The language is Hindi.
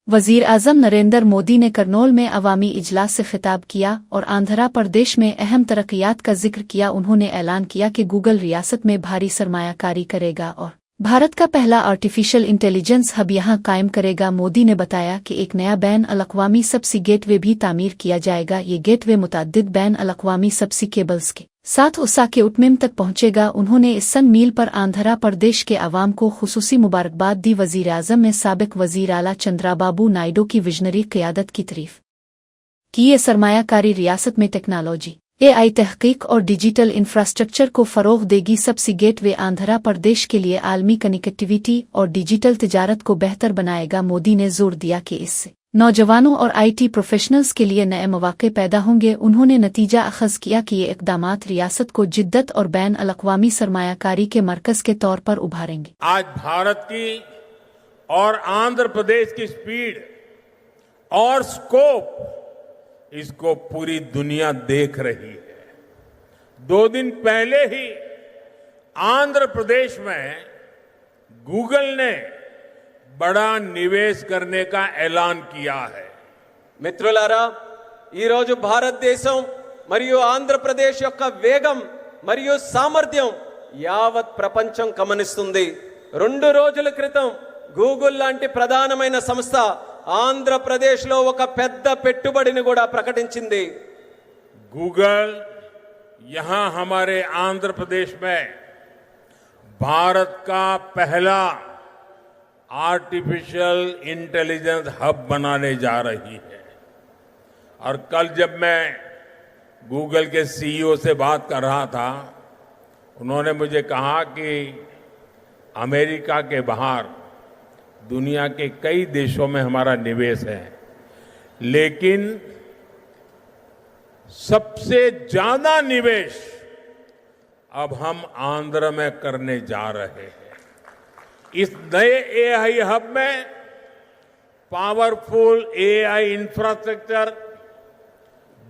वजीर आज़म नरेंद्र मोदी ने करनौल में अवामी इजलास से खिताब किया और आंध्र प्रदेश में अहम तरक्कियात का जिक्र किया। उन्होंने ऐलान किया कि गूगल रियासत में भारी सरमायाकारी करेगा और भारत का पहला आर्टिफिशियल इंटेलिजेंस हब यहां कायम करेगा। मोदी ने बताया कि एक नया बैन अल-अक़वामी सबसी गेटवे भी तामीर किया जाएगा। ये गेटवे मुतअद्दिद बैन अल-अक़वामी सबसी केबल्स के साथ उसा के उत्मिम तक पहुंचेगा। उन्होंने इस सन मील पर आंध्र प्रदेश के अवाम को खुसूसी मुबारकबाद दी। वजीर आज़म में साबिक वजीर आला चंद्राबाबू नायडू की विजनरी क़यादत की तारीफ की। ये सरमायाकारी रियासत में टेक्नोलॉजी, AI तहकीक और डिजिटल इंफ्रास्ट्रक्चर को फ़रोग़ देगी। सबसी गेटवे आंध्र प्रदेश के लिए आलमी कनेक्टिविटी और डिजिटल तिजारत को बेहतर बनाएगा। मोदी ने जोर दिया कि इससे नौजवानों और IT प्रोफेशनल्स के लिए नए मौक़े पैदा होंगे। उन्होंने नतीजा अख़ज़ किया कि ये इक़दामात रियासत को जिद्दत और बैन अल-अक़वामी सरमायाकारी के मरकज़ के तौर पर उभारेंगे। आज भारत की और आंध्र प्रदेश की स्पीड और स्कोप, इसको पूरी दुनिया देख रही है। 2 दिन पहले ही आंध्र प्रदेश में गूगल ने बड़ा निवेश करने का ऐलान किया है। మిత్రులారా, ఈరోజు భారతదేశం మరియు ఆంధ్రప్రదేశ్ యొక్క వేగం మరియు సామర్థ్యం యావత్ ప్రపంచం గమనిస్తుంది. 2 రోజుల క్రితం గూగుల్ లాంటి ప్రధానమైన సంస్థ ఆంధ్రప్రదేశ్లో ఒక పెద్ద పెట్టుబడిని కూడా ప్రకటించింది. गूगल यहां हमारे आंध्र प्रदेश में भारत का पहला आर्टिफिशियल इंटेलिजेंस हब बनाने जा रही है। और कल जब मैं गूगल के CEO से बात कर रहा था, उन्होंने मुझे कहा कि अमेरिका के बाहर दुनिया के कई देशों में हमारा निवेश है, लेकिन सबसे ज्यादा निवेश अब हम आंध्र में करने जा रहे हैं। इस नए AI हब में पावरफुल AI इंफ्रास्ट्रक्चर